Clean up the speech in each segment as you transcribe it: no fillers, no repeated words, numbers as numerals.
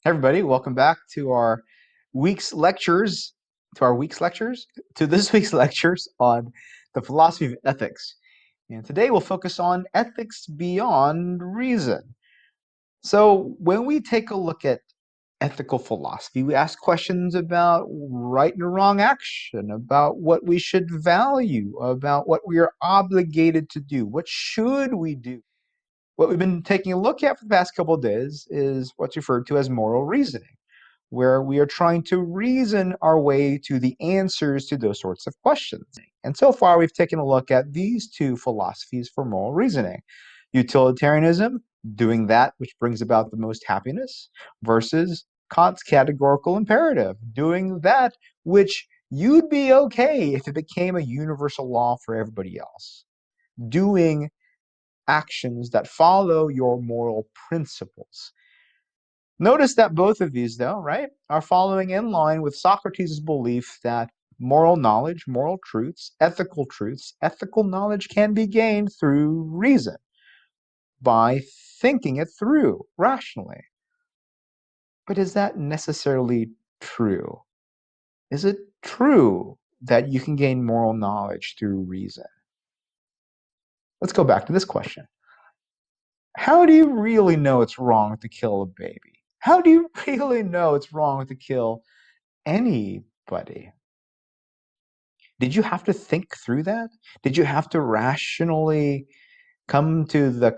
Hey everybody, welcome back to our week's lectures, to this week's lectures on the philosophy of ethics. And today we'll focus on ethics beyond reason. So when we take a look at ethical philosophy, we ask questions about right and wrong action, about what we should value, about what we are obligated to do, what should we do. What we've been taking a look at for the past couple of days is what's referred to as moral reasoning, where we are trying to reason our way to the answers to those sorts of questions. And so far, we've taken a look at these two philosophies for moral reasoning: utilitarianism, doing that which brings about the most happiness, versus Kant's categorical imperative, doing that which you'd be okay if it became a universal law for everybody else, doing actions that follow your moral principles. Notice that both of these, though, right, are following in line with Socrates' belief that moral knowledge, moral truths, ethical knowledge can be gained through reason, by thinking it through rationally. But is that necessarily true? Is it true that you can gain moral knowledge through reason? Let's go back to this question. How do you really know it's wrong to kill a baby? How do you really know it's wrong to kill anybody? Did you have to think through that? Did you have to rationally come to the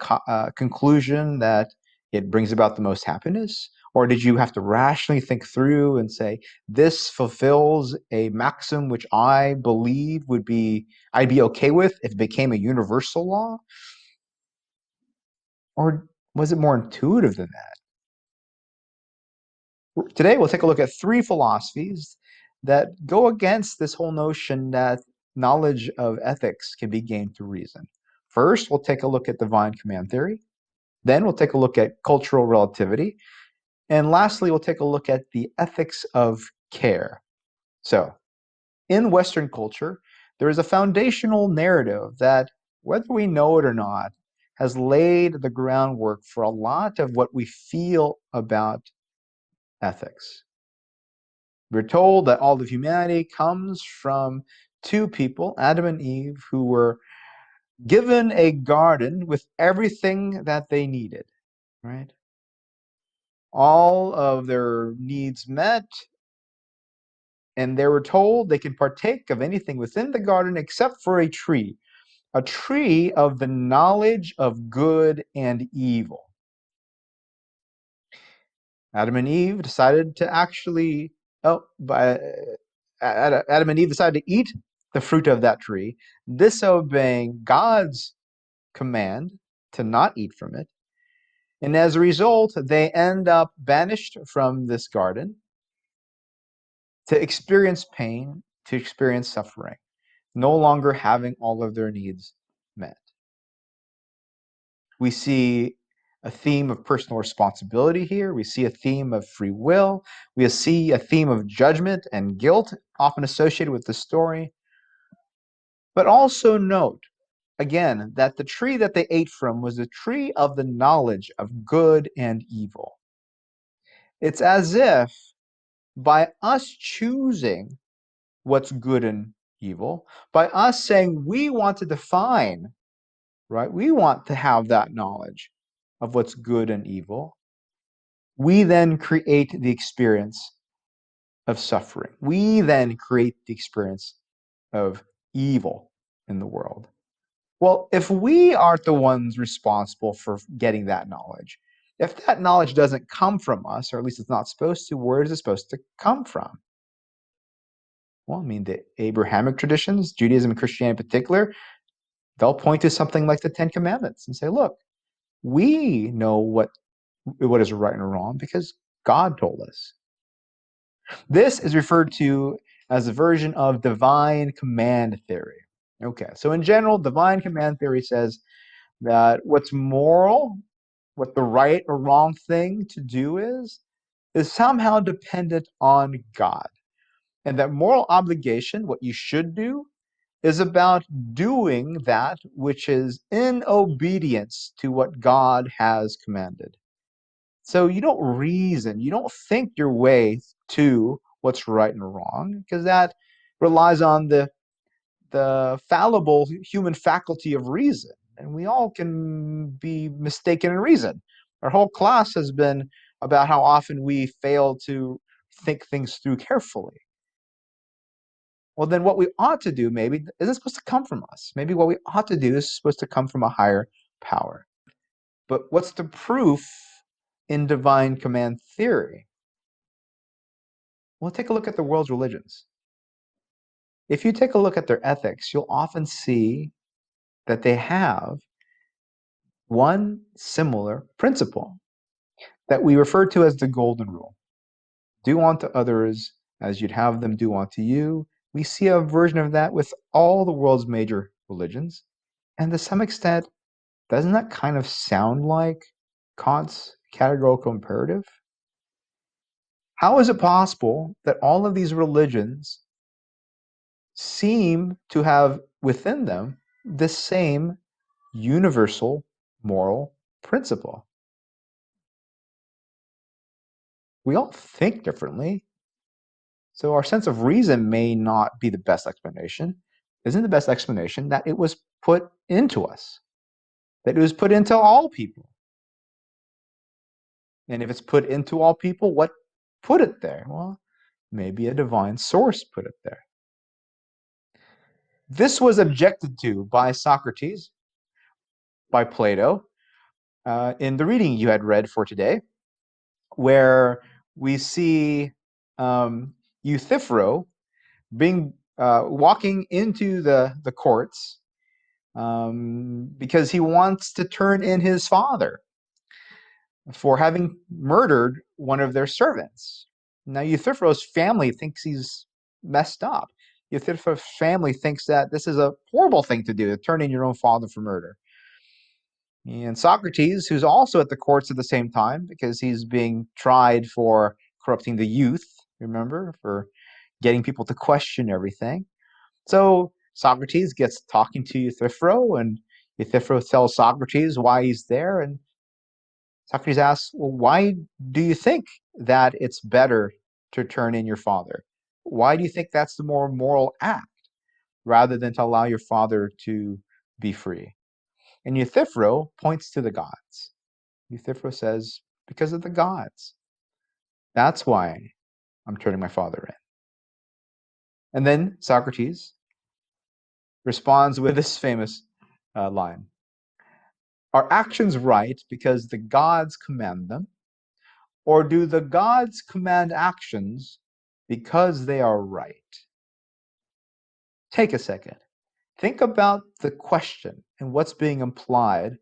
conclusion that it brings about the most happiness? Or did you have to rationally think through and say, this fulfills a maxim which I believe I'd be okay with if it became a universal law? Or was it more intuitive than that? Today, we'll take a look at three philosophies that go against this whole notion that knowledge of ethics can be gained through reason. First, we'll take a look at divine command theory. Then we'll take a look at cultural relativity. And lastly, we'll take a look at the ethics of care. So, in Western culture, there is a foundational narrative that, whether we know it or not, has laid the groundwork for a lot of what we feel about ethics. We're told that all of humanity comes from two people, Adam and Eve, who were given a garden with everything that they needed, right? All of their needs met, and they were told they can partake of anything within the garden except for a tree of the knowledge of good and evil. Adam and Eve decided to Adam and Eve decided to eat the fruit of that tree, disobeying God's command to not eat from it. And as a result, they end up banished from this garden to experience pain, to experience suffering, no longer having all of their needs met. We see a theme of personal responsibility here. We see a theme of free will. We see a theme of judgment and guilt, often associated with the story. But also note, again, that the tree that they ate from was the tree of the knowledge of good and evil. It's as if by us choosing what's good and evil, by us saying we want to define, right? We want to have that knowledge of what's good and evil. We then create the experience of suffering. We then create the experience of evil in the world. Well, if we aren't the ones responsible for getting that knowledge, if that knowledge doesn't come from us, or at least it's not supposed to, where is it supposed to come from? Well, I mean, the Abrahamic traditions, Judaism and Christianity in particular, they'll point to something like the Ten Commandments and say, look, we know what is right and wrong because God told us. This is referred to as a version of divine command theory. Okay, so in general, divine command theory says that what's moral, what the right or wrong thing to do is somehow dependent on God. And that moral obligation, what you should do, is about doing that which is in obedience to what God has commanded. So you don't reason, you don't think your way to what's right and wrong, because that relies on the fallible human faculty of reason. And we all can be mistaken in reason. Our whole class has been about how often we fail to think things through carefully. Well, then what we ought to do maybe isn't supposed to come from us. Maybe what we ought to do is supposed to come from a higher power. But what's the proof in divine command theory? Well, take a look at the world's religions. If you take a look at their ethics, you'll often see that they have one similar principle that we refer to as the golden rule. Do unto others as you'd have them do unto you. We see a version of that with all the world's major religions. And to some extent, doesn't that kind of sound like Kant's categorical imperative? How is it possible that all of these religions seem to have within them this same universal moral principle? We all think differently. So our sense of reason may not be the best explanation. Isn't the best explanation that it was put into us, that it was put into all people? And if it's put into all people, what put it there? Well, maybe a divine source put it there. This was objected to by Socrates, by Plato, in the reading you had read for today, where we see Euthyphro being walking into the courts because he wants to turn in his father for having murdered one of their servants. Now, Euthyphro's family thinks he's messed up. Euthyphro's family thinks that this is a horrible thing to do, to turn in your own father for murder. And Socrates, who's also at the courts at the same time because he's being tried for corrupting the youth, remember, for getting people to question everything. So Socrates gets talking to Euthyphro, and Euthyphro tells Socrates why he's there, and Socrates asks, well, why do you think that it's better to turn in your father? Why do you think that's the more moral act rather than to allow your father to be free? And Euthyphro points to the gods. Euthyphro says, because of the gods. That's why I'm turning my father in. And then Socrates responds with this famous line. Are actions right because the gods command them? Or do the gods command actions because they are right? Take a second. Think about the question and what's being implied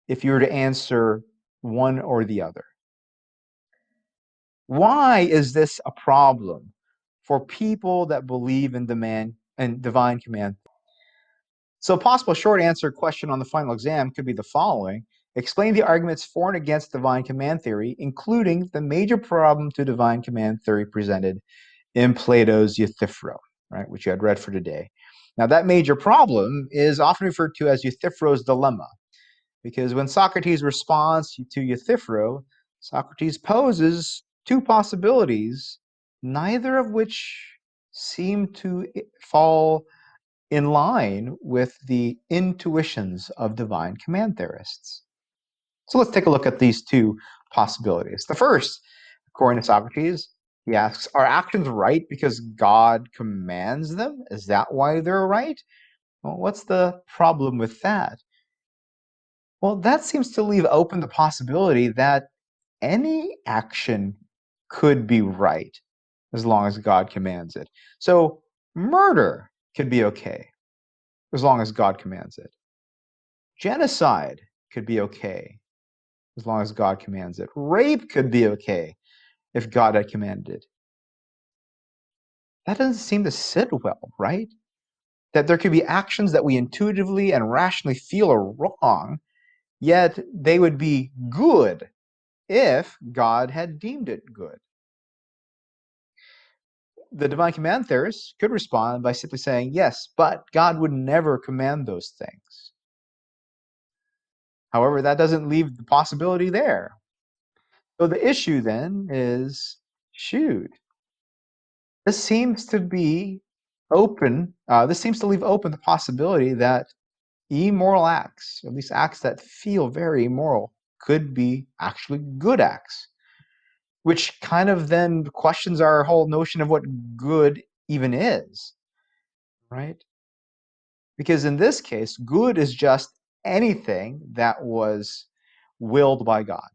if you were to answer one or the other. Why is this a problem for people that believe in divine command? So a possible short answer question on the final exam could be the following. Explain the arguments for and against divine command theory, including the major problem to divine command theory presented in Plato's Euthyphro, right, which you had read for today. Now, that major problem is often referred to as Euthyphro's dilemma, because when Socrates responds to Euthyphro, Socrates poses two possibilities, neither of which seem to fall in line with the intuitions of divine command theorists. So let's take a look at these two possibilities. The first, according to Socrates, he asks, are actions right because God commands them? Is that why they're right? Well, what's the problem with that? Well, that seems to leave open the possibility that any action could be right as long as God commands it. So murder could be okay as long as God commands it. Genocide could be okay as long as God commands it. Rape could be okay if God had commanded it. That doesn't seem to sit well, right? That there could be actions that we intuitively and rationally feel are wrong, yet they would be good if God had deemed it good. The divine command theorists could respond by simply saying, yes, but God would never command those things. However, that doesn't leave the possibility there. So the issue then is, shoot, this seems to be open. This seems to leave open the possibility that immoral acts, or at least acts that feel very immoral, could be actually good acts, which kind of then questions our whole notion of what good even is, right? Because in this case, good is just anything that was willed by God.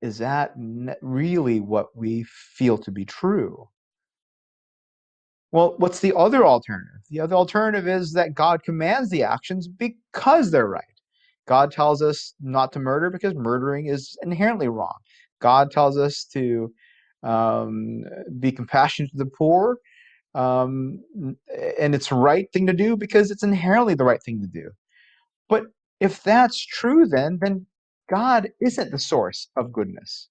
Is that really what we feel to be true? Well, what's the other alternative? The other alternative is that God commands the actions because they're right. God tells us not to murder because murdering is inherently wrong. God tells us to be compassionate to the poor, and it's the right thing to do because it's inherently the right thing to do. But if that's true, then God isn't the source of goodness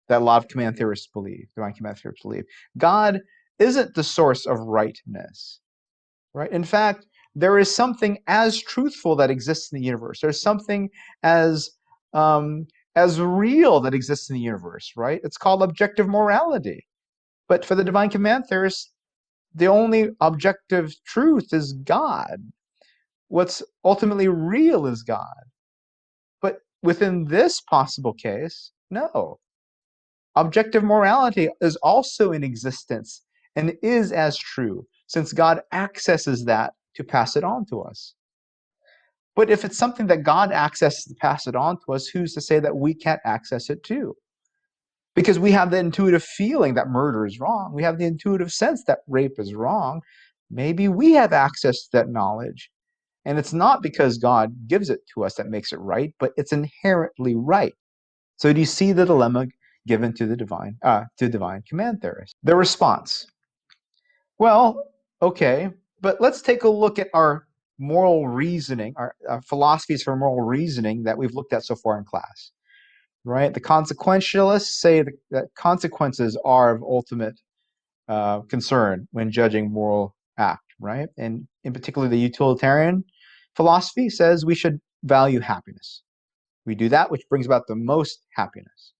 that a lot of command theorists believe, divine command theorists believe. God isn't the source of rightness, right? In fact, there is something as truthful that exists in the universe. There's something as real that exists in the universe, right? It's called objective morality. But for the divine command theorists, the only objective truth is God. What's ultimately real is God. But within this possible case, no. Objective morality is also in existence and is as true, since God accesses that to pass it on to us. But if it's something that God accesses to pass it on to us, who's to say that we can't access it too? Because we have the intuitive feeling that murder is wrong. We have the intuitive sense that rape is wrong. Maybe we have access to that knowledge. And it's not because God gives it to us that makes it right, but it's inherently right. So do you see the dilemma given to the divine command theorists? Their response: well, okay, but let's take a look at our moral reasoning, our philosophies for moral reasoning that we've looked at so far in class, right? The consequentialists say that consequences are of ultimate concern when judging moral act, right? And in particular, the utilitarian philosophy says we should value happiness. We do that which brings about the most happiness.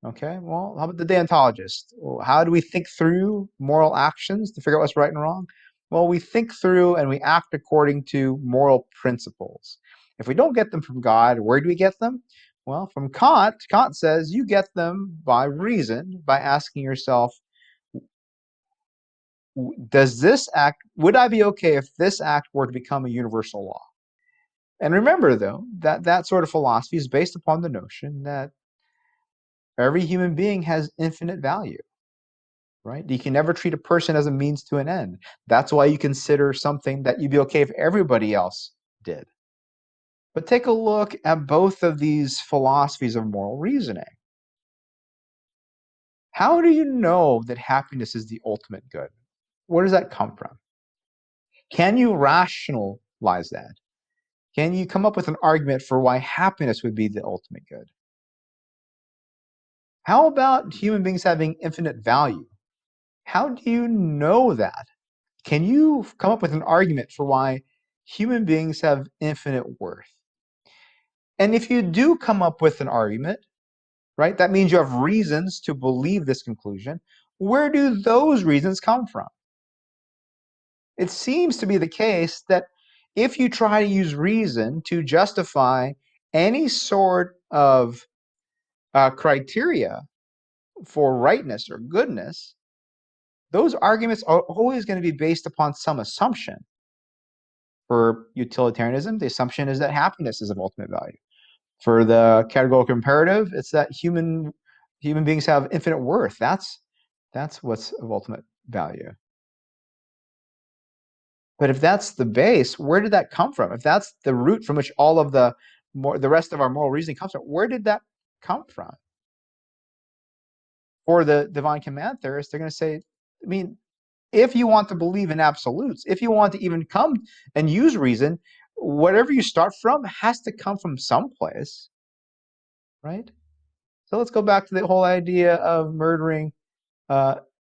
Okay, well, how about the deontologist? Well, how do we think through moral actions to figure out what's right and wrong? Well, we think through and we act according to moral principles. If we don't get them from God, where do we get them? Well, from Kant. Kant says you get them by reason, by asking yourself, does this act, would I be okay if this act were to become a universal law? And remember, though, that that sort of philosophy is based upon the notion that every human being has infinite value, right? You can never treat a person as a means to an end. That's why you consider something that you'd be okay if everybody else did. But take a look at both of these philosophies of moral reasoning. How do you know that happiness is the ultimate good? Where does that come from? Can you rationalize that? Can you come up with an argument for why happiness would be the ultimate good? How about human beings having infinite value? How do you know that? Can you come up with an argument for why human beings have infinite worth? And if you do come up with an argument, right, that means you have reasons to believe this conclusion. Where do those reasons come from? It seems to be the case that if you try to use reason to justify any sort of criteria for rightness or goodness, those arguments are always going to be based upon some assumption. For utilitarianism, the assumption is that happiness is of ultimate value. For the categorical imperative, it's that human beings have infinite worth. That's what's of ultimate value. But if that's the base, where did that come from? If that's the root from which all of the rest of our moral reasoning comes from, where did that come from? For the divine command theorists, they're going to say, I mean, if you want to believe in absolutes, if you want to even come and use reason, whatever you start from has to come from someplace, right? So let's go back to the whole idea of murdering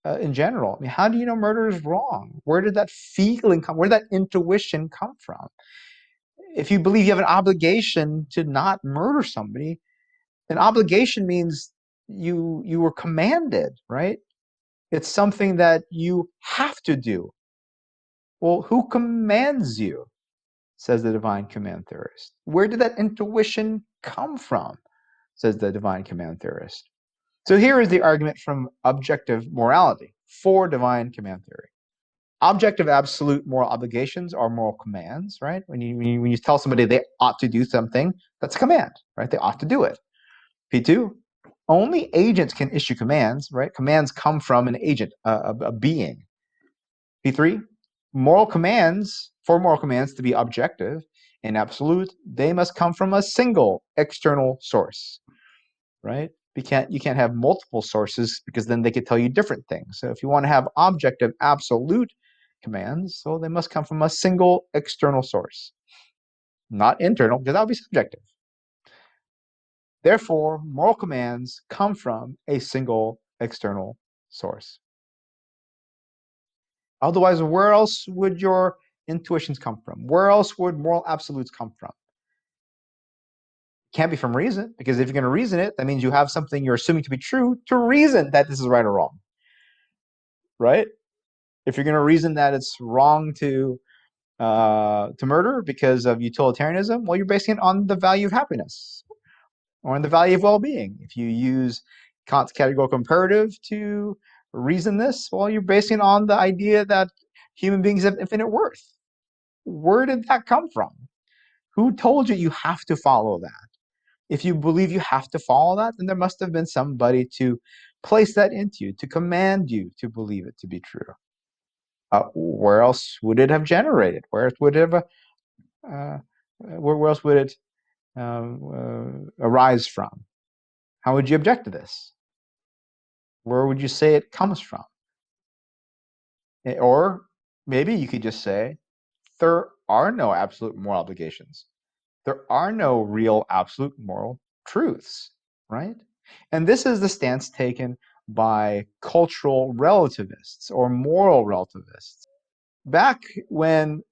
in general. I mean, how do you know murder is wrong? Where did that feeling come? Where did that intuition come from? If you believe you have an obligation to not murder somebody, An obligation means you were commanded, right? It's something that you have to do. Well, who commands you? Says the divine command theorist. Where did that intuition come from? Says the divine command theorist. So here is the argument from objective morality for divine command theory. Objective absolute moral obligations are moral commands, right? When you tell somebody they ought to do something, that's a command, right? They ought to do it. P2, only agents can issue commands, right? Commands come from an agent, a being. P3, moral commands, for moral commands to be objective and absolute, they must come from a single external source, right? You can't have multiple sources because then they could tell you different things. So if you want to have objective absolute commands, so they must come from a single external source, not internal, because that would be subjective. Therefore, moral commands come from a single external source. Otherwise, where else would your intuitions come from? Where else would moral absolutes come from? Can't be from reason, because if you're going to reason it, that means you have something you're assuming to be true to reason that this is right or wrong, right? If you're going to reason that it's wrong to murder because of utilitarianism, well, you're basing it on the value of happiness or on the value of well-being. If you use Kant's categorical imperative to reason this, well, you're basing it on the idea that human beings have infinite worth. Where did that come from? Who told you you have to follow that? If you believe you have to follow that, then there must have been somebody to place that into you, to command you to believe it to be true. Where else would it have generated? Where else would it have, where else would it arise from? How would you object to this? Where would you say it comes from? Or maybe you could just say, there are no absolute moral obligations. There are no real absolute moral truths, right? And this is the stance taken by cultural relativists or moral relativists. Back when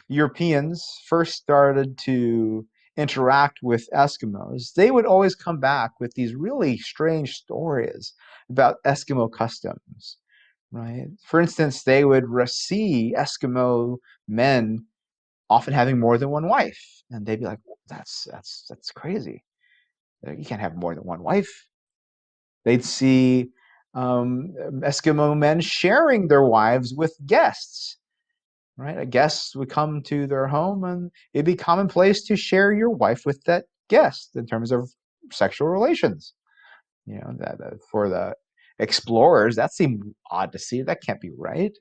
Europeans first started to interact with Eskimos, they would always come back with these really strange stories about Eskimo customs, right? For instance, they would see Eskimo men often having more than one wife, and they'd be like, that's crazy. You can't have more than one wife. They'd see Eskimo men sharing their wives with guests, right? A guest would come to their home, and it'd be commonplace to share your wife with that guest in terms of sexual relations. You know, that for the explorers, that seemed odd to see. That can't be right.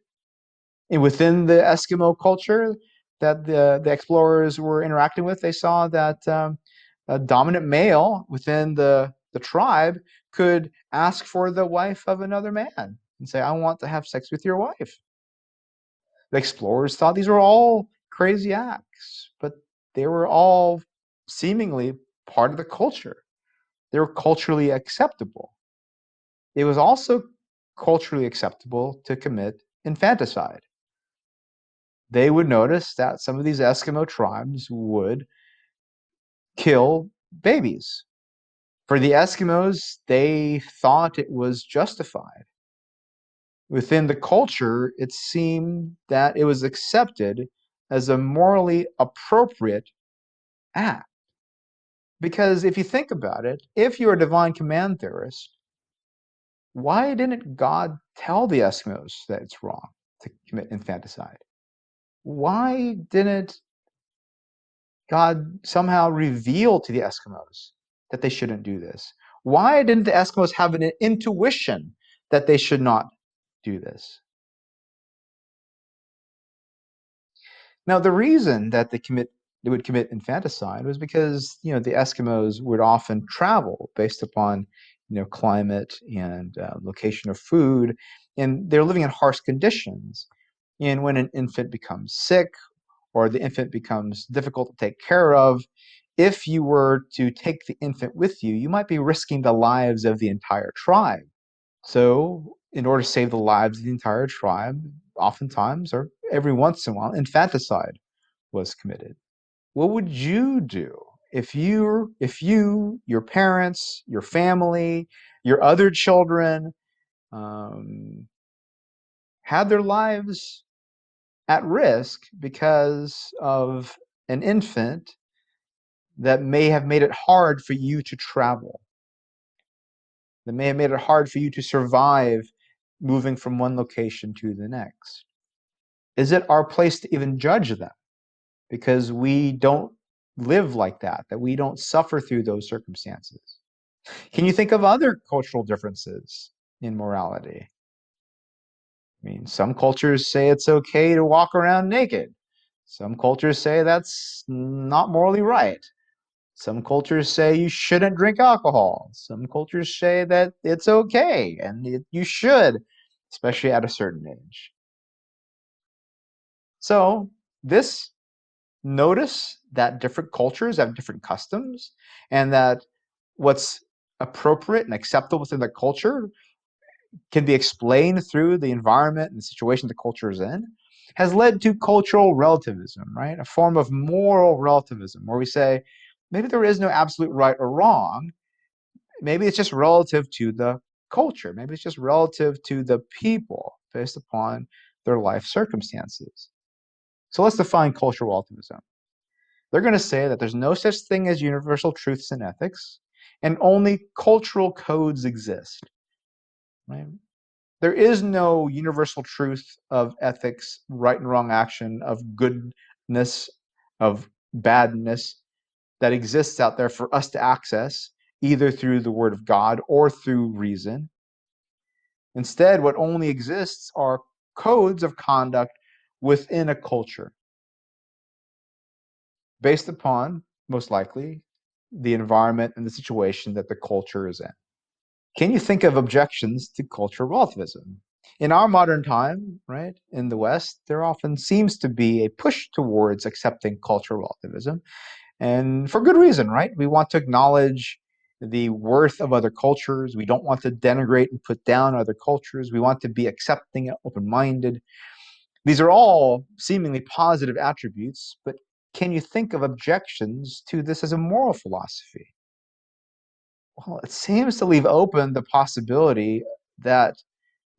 And within the Eskimo culture that the explorers were interacting with, they saw that a dominant male within the tribe could ask for the wife of another man and say, I want to have sex with your wife. The explorers thought these were all crazy acts, but they were all seemingly part of the culture. They were culturally acceptable. It was also culturally acceptable to commit infanticide. They would notice that some of these Eskimo tribes would kill babies. For the Eskimos, they thought it was justified. Within the culture, it seemed that it was accepted as a morally appropriate act. Because if you think about it, if you're a divine command theorist, why didn't God tell the Eskimos that it's wrong to commit infanticide? Why didn't God somehow reveal to the Eskimos that they shouldn't do this? Why didn't the Eskimos have an intuition that they should not do this? Now, the reason that they would commit infanticide was because the Eskimos would often travel based upon climate and location of food, and they're living in harsh conditions. And when an infant becomes sick or the infant becomes difficult to take care of, if you were to take the infant with you, you might be risking the lives of the entire tribe. So, in order to save the lives of the entire tribe, oftentimes, or every once in a while, infanticide was committed. What would you do if you, your parents, your family, your other children had their lives at risk because of an infant that may have made it hard for you to travel, that may have made it hard for you to survive moving from one location to the next. Is it our place to even judge them because we don't live like that we don't suffer through those circumstances? Can you think of other cultural differences in morality? I mean, some cultures say it's okay to walk around naked. Some cultures say that's not morally right. Some cultures say you shouldn't drink alcohol. Some cultures say that it's okay and you should, especially at a certain age. So notice that different cultures have different customs, and that what's appropriate and acceptable within the culture can be explained through the environment and the situation the culture is in, has led to cultural relativism, right? A form of moral relativism where we say, maybe there is no absolute right or wrong. Maybe it's just relative to the culture. Maybe it's just relative to the people based upon their life circumstances. So let's define cultural relativism. They're going to say that there's no such thing as universal truths in ethics, and only cultural codes exist, right? There is no universal truth of ethics, right and wrong action, of goodness, of badness that exists out there for us to access, either through the Word of God or through reason. Instead, what only exists are codes of conduct within a culture, based upon, most likely, the environment and the situation that the culture is in. Can you think of objections to cultural relativism? In our modern time, right, in the West, there often seems to be a push towards accepting cultural relativism, and for good reason, right? We want to acknowledge the worth of other cultures. We don't want to denigrate and put down other cultures. We want to be accepting and open-minded. These are all seemingly positive attributes, but can you think of objections to this as a moral philosophy? Well, it seems to leave open the possibility that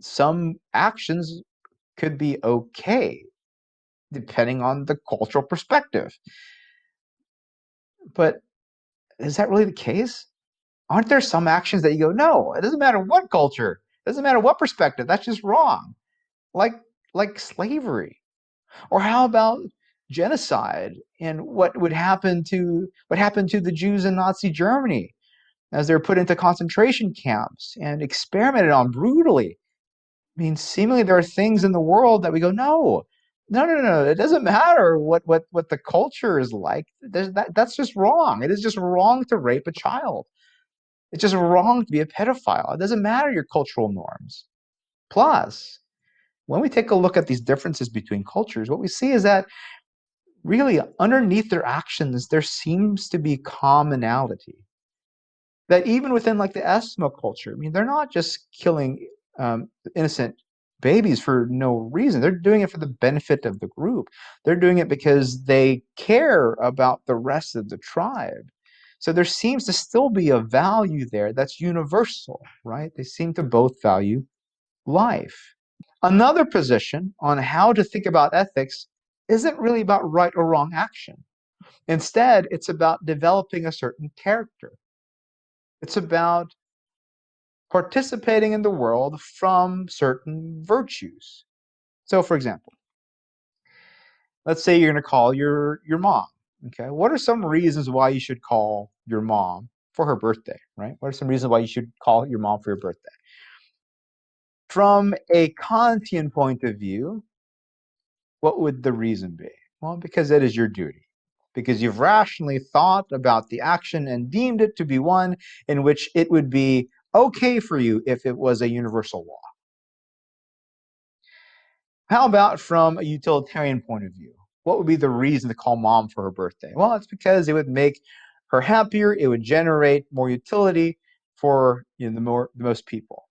some actions could be okay, depending on the cultural perspective. But is that really the case? Aren't there some actions that you go, no, it doesn't matter what culture, it doesn't matter what perspective, that's just wrong. Like slavery. Or how about genocide and what happened to the Jews in Nazi Germany as they were put into concentration camps and experimented on brutally? I mean, seemingly there are things in the world that we go, no, no, no, no. It doesn't matter what the culture is like. That's just wrong. It is just wrong to rape a child. It's just wrong to be a pedophile. It doesn't matter your cultural norms. Plus, when we take a look at these differences between cultures, what we see is that really underneath their actions, there seems to be commonality. That even within like the Eskimo culture, I mean, they're not just killing innocent babies for no reason. They're doing it for the benefit of the group. They're doing it because they care about the rest of the tribe. So there seems to still be a value there that's universal, right? They seem to both value life. Another position on how to think about ethics isn't really about right or wrong action. Instead, it's about developing a certain character. It's about participating in the world from certain virtues. So, for example, let's say you're going to call your mom. Okay, what are some reasons why you should call your mom for her birthday? Right? What are some reasons why you should call your mom for your birthday? From a Kantian point of view, what would the reason be? Well, because it is your duty. Because you've rationally thought about the action and deemed it to be one in which it would be okay for you if it was a universal law. How about from a utilitarian point of view? What would be the reason to call mom for her birthday? Well, it's because it would make her happier. It would generate more utility for the most people.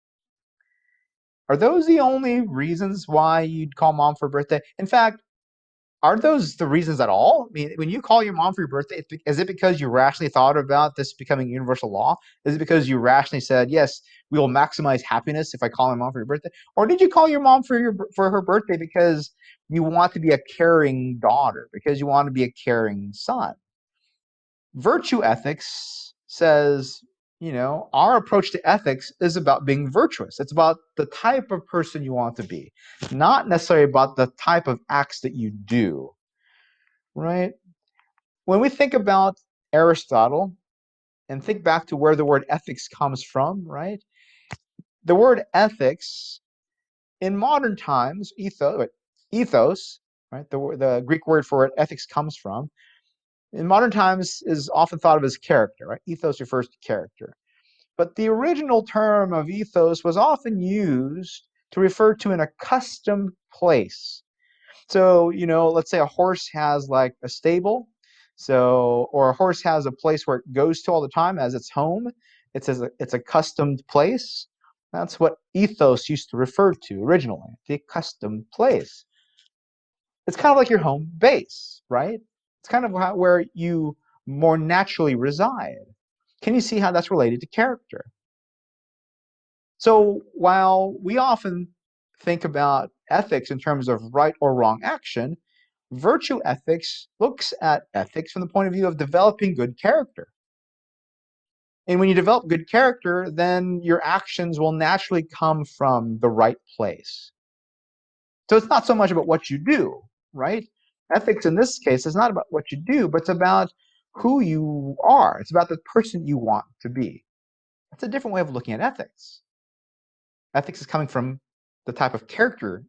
Are those the only reasons why you'd call mom for her birthday? In fact, are those the reasons at all? I mean, when you call your mom for your birthday, is it because you rationally thought about this becoming universal law? Is it because you rationally said, yes, we will maximize happiness if I call my mom for your birthday? Or did you call your mom for her birthday because you want to be a caring daughter, because you want to be a caring son? Virtue ethics says, our approach to ethics is about being virtuous. It's about the type of person you want to be, not necessarily about the type of acts that you do, right? When we think about Aristotle and think back to where the word ethics comes from, right? The word ethics in modern times, ethos, right? The Greek word for it, ethics, comes from, in modern times is often thought of as character, right? Ethos refers to character. But the original term of ethos was often used to refer to an accustomed place. So, let's say a horse has like a stable, or a horse has a place where it goes to all the time as its home. It's a accustomed place. That's what ethos used to refer to originally, the accustomed place. It's kind of like your home base, right? It's kind of where you more naturally reside. Can you see how that's related to character? So while we often think about ethics in terms of right or wrong action, virtue ethics looks at ethics from the point of view of developing good character. And when you develop good character, then your actions will naturally come from the right place. So it's not so much about what you do, right? Ethics in this case is not about what you do, but it's about who you are. It's about the person you want to be. That's a different way of looking at ethics. Ethics is coming from the type of character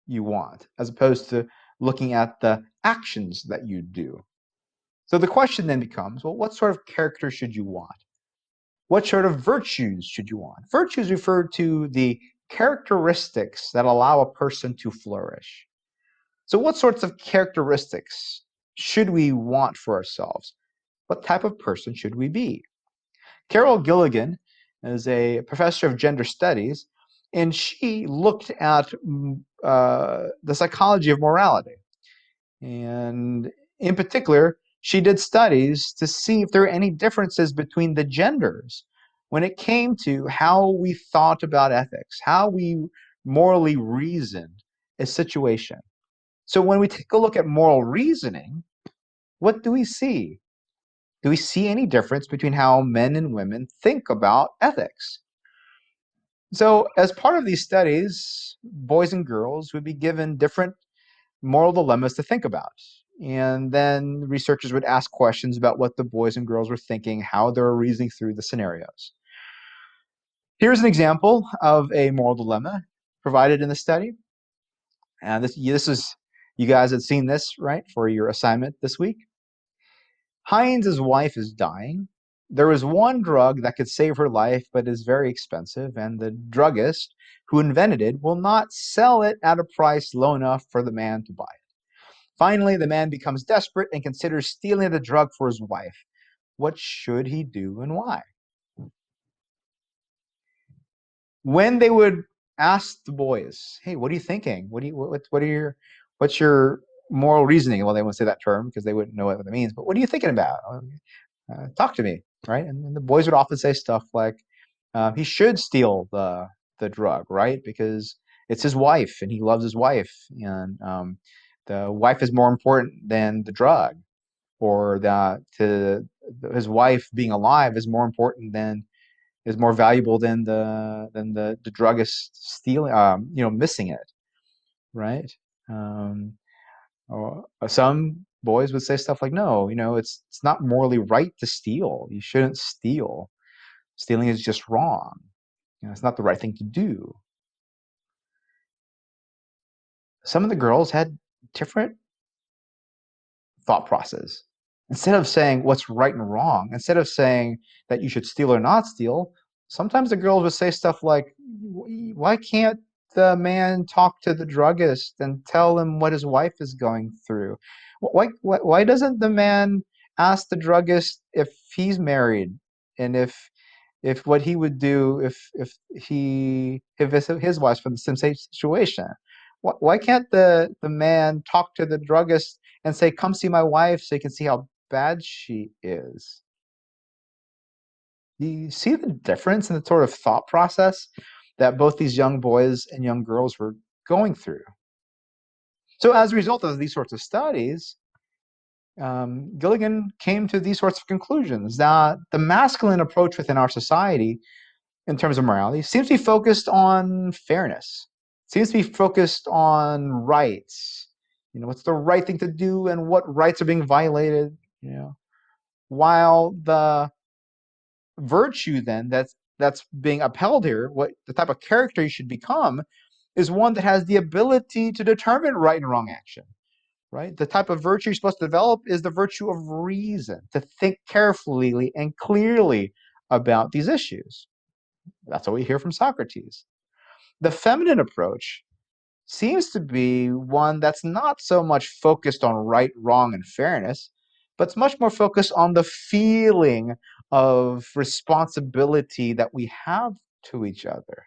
you want, as opposed to looking at the actions that you do. So the question then becomes, well, what sort of character should you want? What sort of virtues should you want? Virtues refer to the characteristics that allow a person to flourish. So what sorts of characteristics should we want for ourselves? What type of person should we be? Carol Gilligan is a professor of gender studies, and she looked at the psychology of morality. And in particular, she did studies to see if there were any differences between the genders when it came to how we thought about ethics, how we morally reasoned a situation. So when we take a look at moral reasoning, what do we see? Do we see any difference between how men and women think about ethics? So as part of these studies, boys and girls would be given different moral dilemmas to think about. And then researchers would ask questions about what the boys and girls were thinking, how they were reasoning through the scenarios. Here's an example of a moral dilemma provided in the study. And this is, you guys had seen this, right, for your assignment this week. Heinz's wife is dying. There is one drug that could save her life, but is very expensive, and the druggist who invented it will not sell it at a price low enough for the man to buy it. Finally, the man becomes desperate and considers stealing the drug for his wife. What should he do and why? When they would ask the boys, "Hey, what are you thinking? What's your moral reasoning?" Well, they won't say that term because they wouldn't know what it means. But what are you thinking about? Talk to me, right? And the boys would often say stuff like, "He should steal the drug, right? Because it's his wife and he loves his wife, and the wife is more important than the drug, or his wife being alive is more important than is more valuable than the druggist stealing, missing it, right?" Um, or some boys would say stuff like, "No, it's not morally right to steal. You shouldn't steal. Stealing is just wrong. It's not the right thing to do." Some of the girls had different thought process. Instead of saying what's right and wrong, instead of saying that you should steal or not steal, sometimes the girls would say stuff like, "Why can't the man talk to the druggist and tell him what his wife is going through? Why doesn't the man ask the druggist if he's married, and if what he would do if his wife's from the same situation? Why can't the man talk to the druggist and say, "Come see my wife so you can see how bad she is"? Do you see the difference in the sort of thought process that both these young boys and young girls were going through? So as a result of these sorts of studies, Gilligan came to these sorts of conclusions that the masculine approach within our society in terms of morality seems to be focused on fairness, seems to be focused on rights. What's the right thing to do and what rights are being violated, while the virtue then that's being upheld here, what the type of character you should become, is one that has the ability to determine right and wrong action. Right? The type of virtue you're supposed to develop is the virtue of reason, to think carefully and clearly about these issues. That's what we hear from Socrates. The feminine approach seems to be one that's not so much focused on right, wrong, and fairness, but it's much more focused on the feeling of responsibility that we have to each other.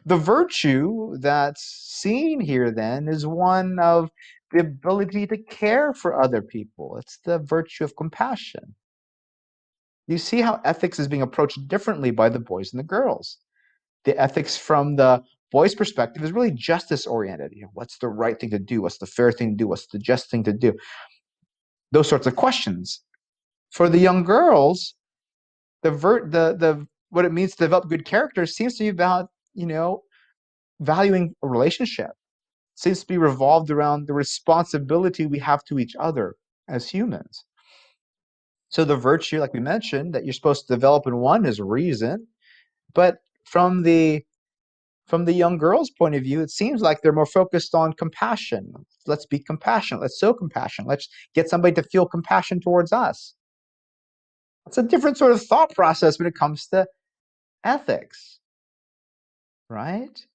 The virtue that's seen here then is one of the ability to care for other people. It's the virtue of compassion. You see how ethics is being approached differently by the boys and the girls. The ethics from the boys' perspective is really justice oriented. What's the right thing to do? What's the fair thing to do? What's the just thing to do? Those sorts of questions. For the young girls, the what it means to develop good character seems to be about, valuing a relationship. Seems to be revolved around the responsibility we have to each other as humans. So the virtue, like we mentioned, that you're supposed to develop in one is reason, but from the young girl's point of view, it seems like they're more focused on compassion. Let's be compassionate. Let's show compassion. Let's get somebody to feel compassion towards us. It's a different sort of thought process when it comes to ethics, right?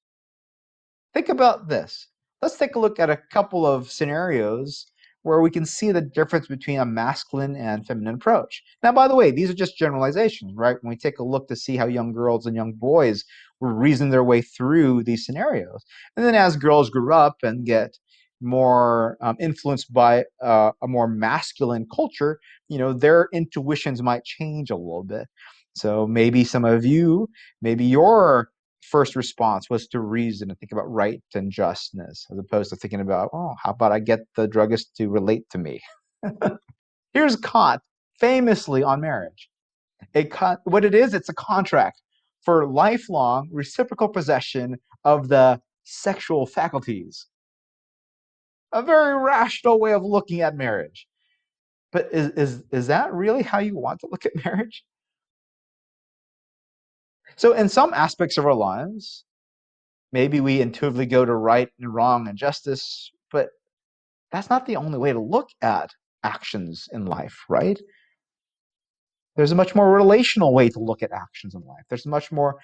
Think about this. Let's take a look at a couple of scenarios where we can see the difference between a masculine and feminine approach. Now, by the way, these are just generalizations, right? When we take a look to see how young girls and young boys were reasoning their way through these scenarios. And then as girls grew up and get more influenced by a more masculine culture, their intuitions might change a little bit. So maybe some of you, maybe your first response was to reason and think about right and justness, as opposed to thinking about, oh, how about I get the druggist to relate to me? Here's Kant, famously on marriage. What it is, it's a contract for lifelong reciprocal possession of the sexual faculties. A very rational way of looking at marriage. But is that really how you want to look at marriage? So in some aspects of our lives, maybe we intuitively go to right and wrong and justice, but that's not the only way to look at actions in life, right? There's a much more relational way to look at actions in life. There's much more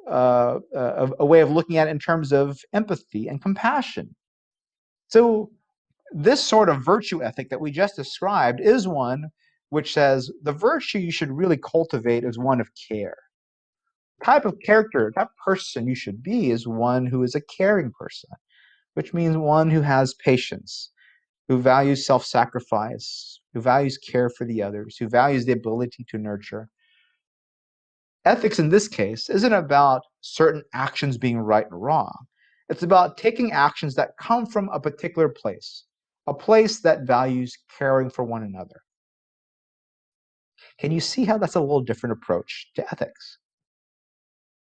a way of looking at it in terms of empathy and compassion. So this sort of virtue ethic that we just described is one which says the virtue you should really cultivate is one of care. Type of character, type of person you should be is one who is a caring person, which means one who has patience, who values self-sacrifice, who values care for the others, who values the ability to nurture. Ethics in this case isn't about certain actions being right and wrong. It's about taking actions that come from a particular place, a place that values caring for one another. Can you see how that's a little different approach to ethics?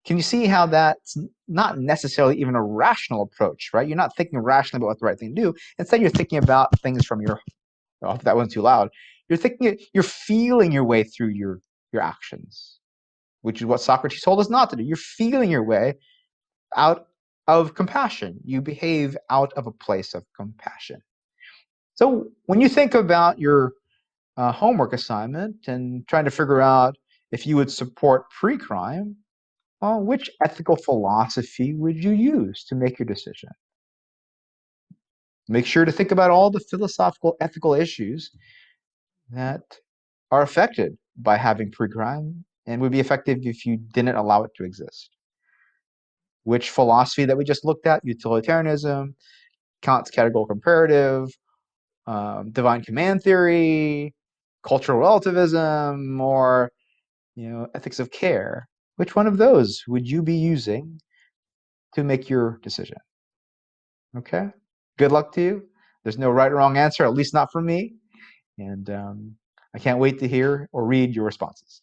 Can you see how that's not necessarily even a rational approach, right? You're not thinking rationally about what the right thing to do. Instead, you're thinking about things from your, oh, if that wasn't too loud, you're feeling your way through your actions, which is what Socrates told us not to do. You're feeling your way out of compassion. You behave out of a place of compassion. So when you think about your homework assignment and trying to figure out if you would support pre-crime, well, which ethical philosophy would you use to make your decision? Make sure to think about all the philosophical, ethical issues that are affected by having pre-crime and would be effective if you didn't allow it to exist. Which philosophy that we just looked at, utilitarianism, Kant's categorical imperative, divine command theory, cultural relativism, or ethics of care? Which one of those would you be using to make your decision? Okay, good luck to you. There's no right or wrong answer, at least not from me. And I can't wait to hear or read your responses.